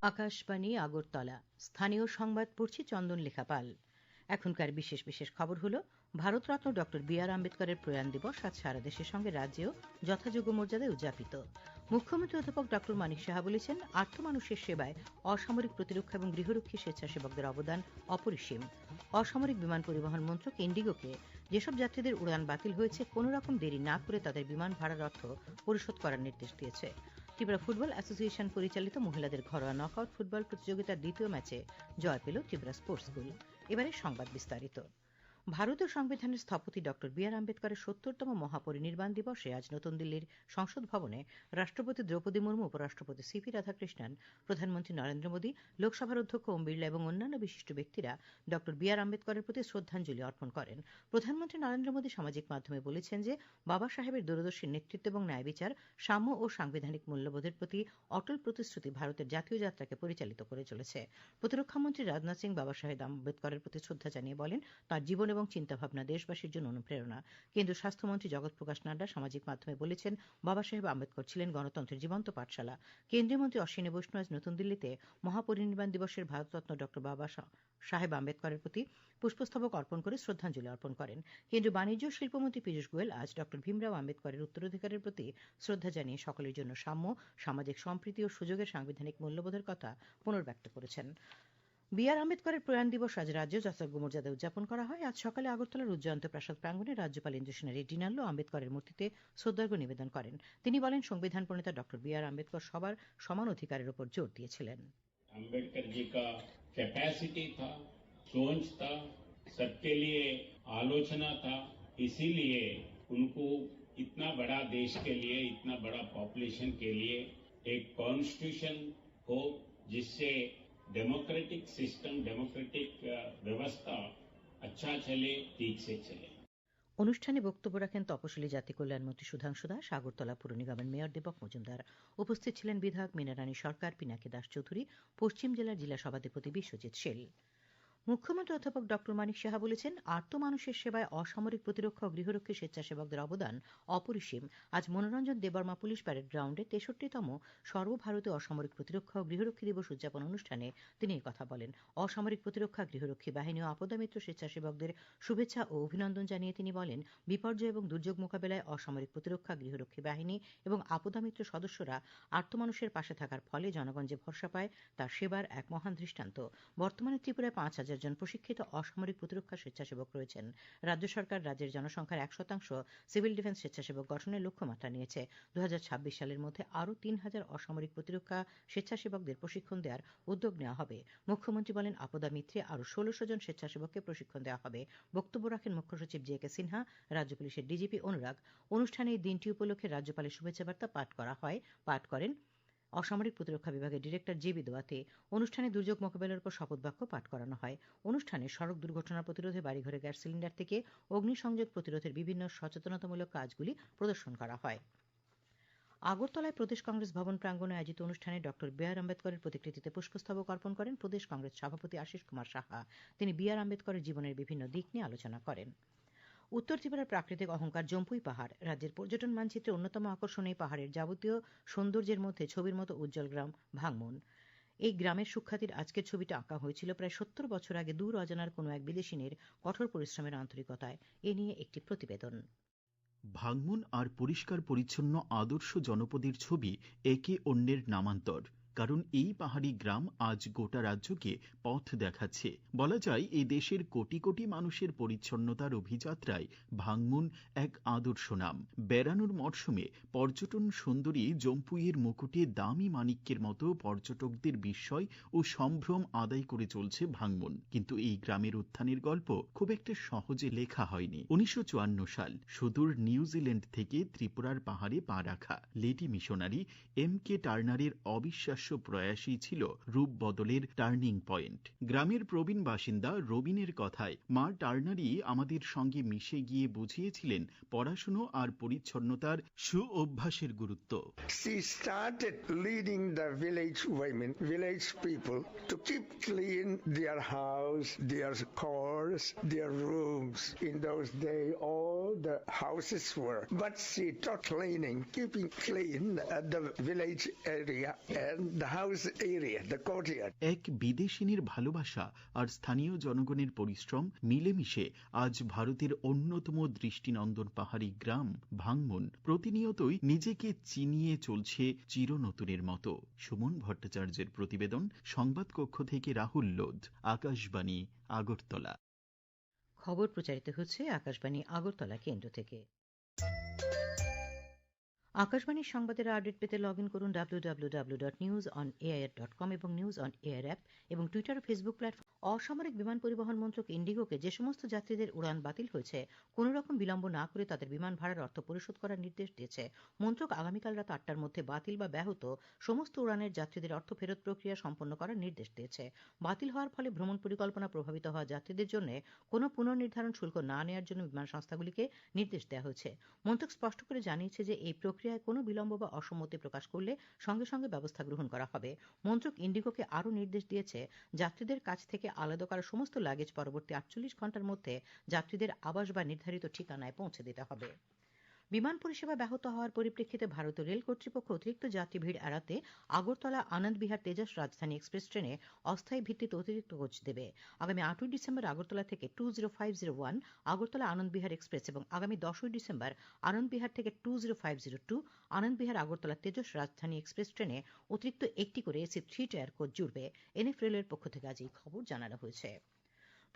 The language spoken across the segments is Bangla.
আকাশবাণী আগরতলা স্থানীয় সংবাদ পড়ছি চন্দন লেখা পাল। এখনকার বিশেষ বিশেষ খবর হলো ভারতরত্ন ড বি আর আম্বেদকরের প্রয়াণ দিবস আজ সারা দেশের সঙ্গে রাজ্যেও যথাযোগ্য মর্যাদায় উদযাপিত। মুখ্যমন্ত্রী অধ্যাপক ড মানিক সাহা বলেছেন, আর্ত মানুষের সেবায় অসামরিক প্রতিরক্ষা এবং গৃহরক্ষী স্বেচ্ছাসেবকদের অবদান অপরিসীম। অসামরিক বিমান পরিবহন মন্ত্রক ইন্ডিগোকে যেসব যাত্রীদের উড়ান বাতিল হয়েছে কোনো রকম দেরি না করে তাদের বিমান ভাড়ার অর্থ পরিশোধ করার নির্দেশ দিয়েছে। ত্রিপুরা ফুটবল অ্যাসোসিয়েশন পরিচালিত মহিলাদের ঘরোয়া নকআউট ফুটবল প্রতিযোগিতার দ্বিতীয় ম্যাচে জয় পেল ত্রিপুরা স্পোর্টস স্কুল। এবারে সংবাদ বিস্তারিত। ভারতীয় সংবিধানের স্থপতি ড বি আর আম্বেদকরের ৭০তম মহাপরিনির্বাণ দিবসে আজ নতুন দিল্লির সংসদ ভবনে রাষ্ট্রপতি দ্রৌপদী মুর্মু, উপরাষ্ট্রপতি সিপি রাধাকৃষ্ণন, প্রধানমন্ত্রী নরেন্দ্র মোদী, লোকসভার অধ্যক্ষ ওম বিড়লা এবং অন্যান্য বিশিষ্ট ব্যক্তিরা ড বি আর আম্বেদকরের প্রতি শ্রদ্ধাঞ্জলি অর্পণ করেন। প্রধানমন্ত্রী নরেন্দ্র মোদী সামাজিক মাধ্যমে বলেছেন যে বাবা সাহেবের দূরদর্শী নেতৃত্ব এবং ন্যায় বিচার, সাম্য ও সাংবিধানিক মূল্যবোধের প্রতি অটল প্রতিশ্রুতি ভারতের জাতীয় যাত্রাকে পরিচালিত করে চলেছে। প্রতিরক্ষামন্ত্রী রাজনাথ সিং বাবা সাহেব আম্বেদকরের প্রতি শ্রদ্ধা জানিয়ে বলেন, তাঁর জীবন এবং চিন্তাভাবনা দেশবাসীর জন্য অনুপ্রেরণা। কেন্দ্রীয় স্বাস্থ্যমন্ত্রী জগৎ প্রকাশ নাড্ডা সামাজিক মাধ্যমে বলেছেন, বাবা সাহেব আম্বেদকর ছিলেন গণতন্ত্রের জীবন্ত পাঠশালা। কেন্দ্রীয় মন্ত্রী অশ্বিনী বৈষ্ণব আজ নতুন দিল্লিতে মহাপরিনির্বাণ দিবসের ভারতরত্ন ড বাবা সাহেব আম্বেদকরের প্রতি পুষ্পস্তবক অর্পণ করে শ্রদ্ধাঞ্জলি অর্পণ করেন। কেন্দ্রীয় বাণিজ্য ও শিল্পমন্ত্রী পীযূষ গোয়েল আজ ড ভীমরাও আম্বেদকরের উত্তরাধিকারের প্রতি শ্রদ্ধা জানিয়ে সকলের জন্য সাম্য, সামাজিক সম্প্রীতি ও সুযোগের সাংবিধানিক মূল্যবোধের কথা পুনর্ব্যক্ত করেছেন। বি আর আম্বেদকরের প্রয়াণ দিবস আজ রাজ্যে যথাযোগ্য মর্যাদায় উদযাপন করা হয়। আজ সকালে আগরতলার উজ্জয়ন্ত প্রাসাদ প্রাঙ্গণে রাজ্যপাল ইন্দ্রসেনা রেড্ডি নাল্লো আম্বেদকরের মূর্তিতে শ্রদ্ধার্ঘ্য নিবেদন করেন। তিনি বলেন, সংবিধান প্রণেতা ড বি আর আম্বেদকর সবার সমান অধিকারের উপর জোর দিয়েছিলেন। अम्बेडकर जी का कैपेसिटी था, सोच था, सबके लिए आलोचना था, इसीलिए उनको इतना बड़ा देश के लिए, इतना बड़ा पॉपुलेशन के लिए एक कॉन्स्टिट्यूशन हो जिससे डेमोक्रेटिक सिस्टम, डेमोक्रेटिक व्यवस्था अच्छा चले, ठीक से चले। অনুষ্ঠানে বক্তব্য রাখেন তপশিলি জাতি কল্যাণমন্ত্রী সুধাংশু দাস, আগরতলা পুর নিগমের মেয়র দীপক মজুমদার। উপস্থিত ছিলেন বিধায়ক মীনারানী সরকার, পিনাকি দাস চৌধুরী, পশ্চিম জেলার জেলা সভাধিপতি বিশ্বজিৎ শীল। মুখ্যমন্ত্রী অধ্যাপক ড মানিক সাহা বলেছেন, আর্ত মানুষের সেবায় অসামরিক প্রতিরক্ষা ও গৃহরক্ষী স্বেচ্ছাসেবকদের অবদান অপরিসীম। আজ মনোরঞ্জন দেববর্মা পুলিশ প্যারেড গ্রাউন্ডে 63তম সর্বভারতীয় অসামরিক প্রতিরক্ষা ও গৃহরক্ষী দিবস উদযাপন অনুষ্ঠানে তিনি কথা বলেন। অসামরিক প্রতিরক্ষা, গৃহরক্ষী বাহিনী ও আপদামিত্র স্বেচ্ছাসেবকদের শুভেচ্ছা ও অভিনন্দন জানিয়ে তিনি বলেন, বিপর্যয় এবং দুর্যোগ মোকাবেলায় অসামরিক প্রতিরক্ষা, গৃহরক্ষী বাহিনী এবং আপদামিত্র সদস্যরা আর্ত মানুষের পাশে থাকার ফলে জনগণ যে ভরসা পায় তার সেবার এক মহান দৃষ্টান্ত। বর্তমানে ত্রিপুরায় 5,000 জন প্রশিক্ষিত অসামরিক প্রতিরক্ষা স্বেচ্ছাসেবক রয়েছেন। রাজ্য সরকার রাজ্যের জনসংখ্যার 1% সিভিল ডিফেন্স স্বেচ্ছাসেবক গঠনের লক্ষ্যমাত্রা নিয়েছে। 2026 সালের মধ্যে আরও 3,000 অসামরিক প্রতিরক্ষা স্বেচ্ছাসেবকদের প্রশিক্ষণ দেওয়ার উদ্যোগ নেওয়া হবে। মুখ্যমন্ত্রী বলেন, আপদা মিত্রে আরও 1600 জন স্বেচ্ছাসেবককে প্রশিক্ষণ দেওয়া হবে। বক্তব্য রাখেন মুখ্য সচিব জে কে সিনহা, রাজ্য পুলিশের ডিজিপি অনুরাগ। অনুষ্ঠানে এই দিনটি উপলক্ষে রাজ্যপালের শুভেচ্ছা বার্তা পাঠ করেন অসামরিক প্রতিরক্ষা বিভাগের ডিরেক্টর জে.বি. দোয়াতে। অনুষ্ঠানে দুর্যোগ মোকাবেলার উপর শপথ বাক্য পাঠ করানো হয়। অনুষ্ঠানে সড়ক দুর্ঘটনা প্রতিরোধে বাড়িঘরে গ্যাস সিলিন্ডার থেকে অগ্নিসংযোগ প্রতিরোধের বিভিন্ন সচেতনতামূলক কাজগুলি প্রদর্শন করা হয়। আগরতলায় প্রদেশ কংগ্রেস ভবন প্রাঙ্গণে আয়োজিত অনুষ্ঠানে ড বি আর আম্বেদকরের প্রতিকৃতিতে পুষ্পস্তবক অর্পণ করেন প্রদেশ কংগ্রেস সভাপতি আশিস কুমার সাহা। তিনি বি আর আম্বেদকরের জীবনের বিভিন্ন দিক নিয়ে আলোচনা করেন। উত্তর ত্রিপুরার প্রাকৃতিক অহংকার জম্পুই পাহাড়। রাজ্যের পর্যটন মানচিত্রে অন্যতম আকর্ষণ এই পাহাড়ের যাবতীয় সৌন্দর্যের মধ্যে ছবির মতো উজ্জ্বল গ্রাম ভাংমন। এই গ্রামের সুখ্যাতির আজকের ছবিটা আঁকা হয়েছিল প্রায় 70 বছর আগে দূর অজানার কোনো এক বিদেশিনীর কঠোর পরিশ্রমের আন্তরিকতায়। এ নিয়ে একটি প্রতিবেদন। ভাংমন আর পরিষ্কার পরিচ্ছন্ন আদর্শ জনপদের ছবি একে অন্যের নামান্তর। কারণ এই পাহাড়ি গ্রাম আজ গোটা রাজ্যকে পথ দেখাচ্ছে। বলা যায় এই দেশের কোটি কোটি মানুষের পরিচ্ছন্নতার অভিযাত্রায় ভাংমন এক আদর্শ নাম। বেড়ানোর মরশুমে পর্যটন সুন্দরী জম্পুইয়ের মুকুটে দামি মানিক্যের মতো পর্যটকদের বিস্ময় ও সম্ভ্রম আদায় করে চলছে ভাংমন। কিন্তু এই গ্রামের উত্থানের গল্প খুব একটা সহজে লেখা হয়নি। 1954 সাল সুদূর নিউজিল্যান্ড থেকে ত্রিপুরার পাহাড়ে পা রাখা লেডি মিশনারি এম কে টার্নারের অবিশ্বাস প্রয়াসই ছিল রূপ বদলের টার্নিং পয়েন্ট। গ্রামের প্রবীণ বাসিন্দা রবিনের কথায়, মা টার্নারই আমাদের সঙ্গে মিশে গিয়ে বুঝিয়েছিলেন পড়াশুনো আর পরিচ্ছন্নতার সুঅভ্যাসের গুরুত্ব। She started leading the village women, village people to keep clean their house, their court, floors, their rooms. In those days, all the houses were. But she taught cleaning, keeping clean the village area and the house area, the courtyard. এক বিদেশিনীর ভালোবাসা আর স্থানীয় জনগণের পরিশ্রম মিলেমিশে আজ ভারতের অন্যতম দৃষ্টিনন্দন পাহাড়ি গ্রাম ভাঙমন প্রতিনিয়তই নিজেকে চিনিয়ে চলছে চিরনতুনের মতো। সুমন ভট্টাচার্যের প্রতিবেদন, সংবাদ কক্ষ থেকে রাহুল লোধ, আকাশবাণী, আগরতলা। খবর প্রচারিত হচ্ছে আকাশবাণী আগরতলা কেন্দ্র থেকে। আকাশবাণীর সংবাদের আপডেট পেতে লগ ইন করুন www.newsonair.com এবং নিউজ অন এয়ার অ্যাপ এবং টুইটার ও ফেসবুক প্ল্যাটফর্ম। অসামরিক বিমান পরিবহন মন্ত্রক ইন্ডিগোকে যে সমস্ত যাত্রীদের উড়ান বাতিল হয়েছে কোনো রকম বিলম্ব না করে তাদের বিমান ভাড়ার অর্থ পরিশোধ করার নির্দেশ দিয়েছে। মন্ত্রক আগামীকাল রাত 8টার মধ্যে বাতিল বা ব্যাহত সমস্ত উড়ানের যাত্রীদের অর্থ ফেরত প্রক্রিয়া সম্পন্ন করার নির্দেশ দিয়েছে। বাতিল হওয়ার ফলে ভ্রমণ পরিকল্পনা প্রভাবিত হওয়া যাত্রীদের জন্য কোনো পুনর্নির্ধারণ শুল্ক না নেওয়ার জন্য বিমান সংস্থাগুলিকে নির্দেশ দেওয়া হয়েছে। মন্ত্রক স্পষ্ট করে জানিয়েছে যে এই প্রক্রিয়ায় কোনো বিলম্ব বা অসম্মতি প্রকাশ করলে সঙ্গে সঙ্গে ব্যবস্থা গ্রহণ করা হবে। মন্ত্রক ইন্ডিগোকে আরও নির্দেশ দিয়েছে যাত্রীদের কাছ থেকে আলাদা করা সমস্ত লাগেজ পরবর্তী 48 ঘণ্টার মধ্যে যাত্রীদের আবাস বা নির্ধারিত ঠিকানায় পৌঁছে দিতে হবে। বিমান পরিষেবা ব্যাহত হওয়ার পরিপ্রেক্ষিতে ভারতীয় রেল কর্তৃপক্ষ অতিরিক্ত যাত্রী ভিড় এড়াতে আগরতলা আনন্দ বিহার তেজস রাজধানী এক্সপ্রেস ট্রেনে অস্থায়ী ভিত্তিতে অতিরিক্ত কোচ দেবে। আগামী 8ই ডিসেম্বর আগরতলা থেকে 20501 আগরতলা আনন্দ বিহার এক্সপ্রেস এবং আগামী 10ই ডিসেম্বর আনন্দ বিহার থেকে 20502 আনন্দ বিহার আগরতলা তেজস রাজধানী এক্সপ্রেস ট্রেনে অতিরিক্ত একটি করে এসি 3 টায়ার কোচ জুড়বে। এনএফ রেলের পক্ষ থেকে আজ এই খবর জানানো হয়েছে।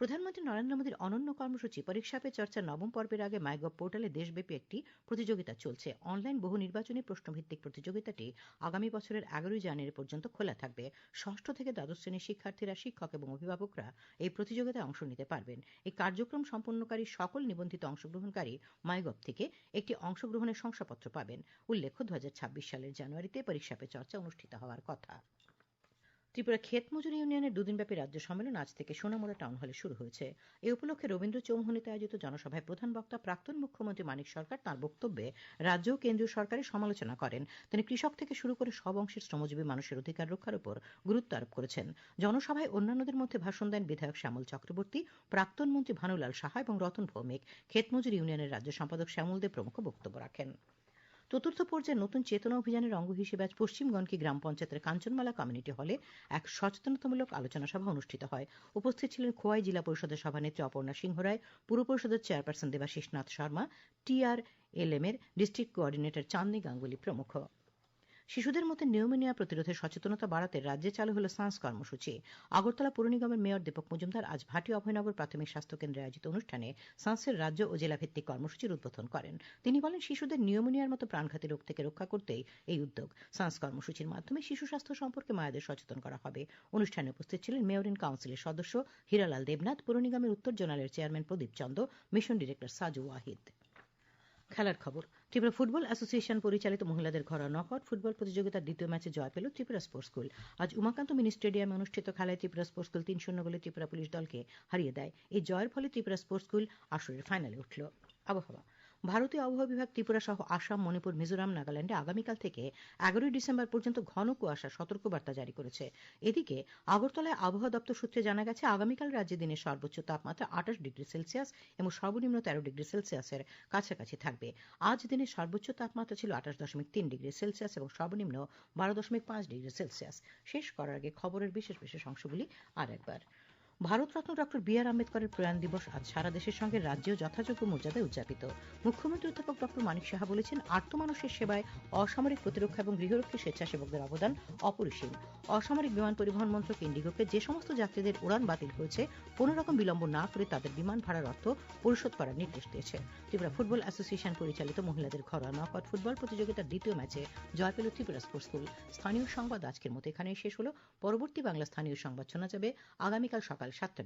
প্রধানমন্ত্রী নরেন্দ্র মোদীর অনন্য কর্মসূচি পরীক্ষা পে চর্চার নবম পর্বের আগে মাইগভ পোর্টালে দেশব্যাপী একটি প্রতিযোগিতা চলছে। অনলাইন বহু নির্বাচনী প্রশ্নভিত্তিক প্রতিযোগিতাটি আগামী বছরের 11ই জানুয়ারি পর্যন্ত খোলা থাকবে। ষষ্ঠ থেকে দ্বাদশ শ্রেণীর শিক্ষার্থীরা, শিক্ষক এবং অভিভাবকরা এই প্রতিযোগিতায় অংশ নিতে পারবেন। এই কার্যক্রম সম্পন্নকারী সকল নিবন্ধিত অংশগ্রহণকারী মাইগভ থেকে একটি অংশগ্রহণের শংসাপত্র পাবেন। উল্লেখ্য 2026 সালের জানুয়ারিতে পরীক্ষা পে চর্চা অনুষ্ঠিত হওয়ার কথা। ত্রিপুরা ক্ষেত মজুর ইউনিয়নের দুদিনব্যাপী রাজ্য সম্মেলন আজ থেকে সোনামুড়া টাউন হলে শুরু হয়েছে। এই উপলক্ষে রবীন্দ্র চৌমুহনীতে আয়োজিত জনসভায় প্রধান বক্তা প্রাক্তন মুখ্যমন্ত্রী মানিক সরকার তাঁর বক্তব্যে রাজ্য ও কেন্দ্রীয় সরকারের সমালোচনা করেন। তিনি কৃষক থেকে শুরু করে সব অংশের শ্রমজীবী মানুষের অধিকার রক্ষার উপর গুরুত্ব আরোপ করেছেন। জনসভায় অন্যান্যদের মধ্যে ভাষণ দেন বিধায়ক শ্যামল চক্রবর্তী, প্রাক্তন মন্ত্রী ভানুলাল সাহা এবং রতন ভৌমিক। ক্ষেত মজুর ইউনিয়নের রাজ্য সম্পাদক শ্যামল দেব প্রমুখ বক্তব্য রাখেন। চতুর্থ পর্যায়ে নতুন চেতনা অভিযানের অঙ্গ হিসেবে আজ পশ্চিম গণ্ডকি গ্রাম পঞ্চায়েতের কাঞ্চনমালা কমিউনিটি হলে এক সচেতনতামূলক আলোচনা সভা অনুষ্ঠিত হয়। উপস্থিত ছিলেন খোয়াই জেলা পরিষদের সভানেত্রী অপর্ণা সিংহ রায়, পুর পরিষদের চেয়ারপারসন দেবাশিস নাথ শর্মা, TRLM এর ডিস্ট্রিক্ট কোঅর্ডিনেটর চাঁদনী গাঙ্গুলি প্রমুখ। শিশুদের মধ্যে নিউমোনিয়া প্রতিরোধে সচেতনতা বাড়াতে রাজ্যে চালু হল সান্স কর্মসূচি। আগরতলা পুর নিগমের মেয়র দীপক মজুমদার আজ ভাটি অভয়নগর প্রাথমিক স্বাস্থ্য কেন্দ্রে আয়োজিত অনুষ্ঠানে সান্সের রাজ্য ও জেলা ভিত্তিক কর্মসূচির উদ্বোধন করেন। তিনি বলেন, শিশুদের নিউমোনিয়ার মতো প্রাণঘাতী রোগ থেকে রক্ষা করতেই এই উদ্যোগ। সান্স কর্মসূচির মাধ্যমে শিশু স্বাস্থ্য সম্পর্কে মায়েদের সচেতন করা হবে। অনুষ্ঠানে উপস্থিত ছিলেন মেয়র ইন কাউন্সিলের সদস্য হীরালাল দেবনাথ, পুর নিগমের উত্তর জোনালের চেয়ারম্যান প্রদীপ চন্দ, মিশন ডিরেক্টর সাজু ওয়াহিদ। খেলার খবর। ত্রিপুরা ফুটবল অ্যাসোসিয়েশন পরিচালিত মহিলাদের ঘরোয়া নকআউট ফুটবল প্রতিযোগিতার দ্বিতীয় ম্যাচে জয় পেল ত্রিপুরা স্পোর্টস স্কুল। আজ উমাকান্ত মিনি স্টেডিয়ামে অনুষ্ঠিত খেলায় ত্রিপুরা স্পোর্টস স্কুল 3-0 গোলে ত্রিপুরা পুলিশ দলকে হারিয়ে দেয়। এই জয়ের ফলে ত্রিপুরা স্পোর্টস স্কুল আসরের ফাইনালে উঠল। আবহাওয়া। ভারতীয় আবহাওয়া বিভাগ ত্রিপুরা সহ আসাম, মণিপুর, মিজোরাম, নাগাল্যান্ডে আগামীকাল থেকে 11ই ডিসেম্বর পর্যন্ত ঘন কুয়াশা সতর্কবার্তা জারি করেছে। এদিকে আগরতলায় আবহাওয়া দপ্তর সূত্রে জানা গেছে, আগামীকাল রাজ্যে দিনের সর্বোচ্চ তাপমাত্রা 28 ডিগ্রি সেলসিয়াস এবং সর্বনিম্ন 13 ডিগ্রি সেলসিয়াসের কাছাকাছি থাকবে। আজ দিনের সর্বোচ্চ তাপমাত্রা ছিল 28.3 ডিগ্রি সেলসিয়াস এবং সর্বনিম্ন 12.5 ডিগ্রি সেলসিয়াস। শেষ করার আগে খবরের বিশেষ বিশেষ অংশগুলি আর একবার। Bharat Ratna doctor B.R. আম্বেদকরের প্রয়াণ দিবস আজ সারা দেশের সঙ্গে রাজ্যেও যথাযোগ্য মর্যাদায় উদযাপিত। মুখ্যমন্ত্রী অধ্যাপক ডক্টর মানিক সাহা বলেছেন, আর্তমানুষের সেবায় অসামরিক প্রতিরক্ষা এবং গৃহরক্ষী স্বেচ্ছাসেবকদের অবদান অপরিসীম। অসামরিক বিমান পরিবহন মন্ত্রক ইন্ডিগোকে যে সমস্ত যাত্রীদের উড়ান বাতিল হয়েছে কোনো রকম বিলম্ব না করে তাদের বিমান ভাড়ার অর্থ পরিশোধ করার নির্দেশ দিয়েছে। ত্রিপুরা ফুটবল অ্যাসোসিয়েশন পরিচালিত মহিলাদের ঘরোয়া নকআউট ফুটবল প্রতিযোগিতার দ্বিতীয় ম্যাচে জয় পেল ত্রিপুরা স্পোর্টস স্কুল। স্থানীয় সংবাদ আজকের মতো এখানেই শেষ হলো। পরবর্তী বাংলা স্থানীয় সংবাদ শোনা যাবে আগামীকাল সকাল 7টা।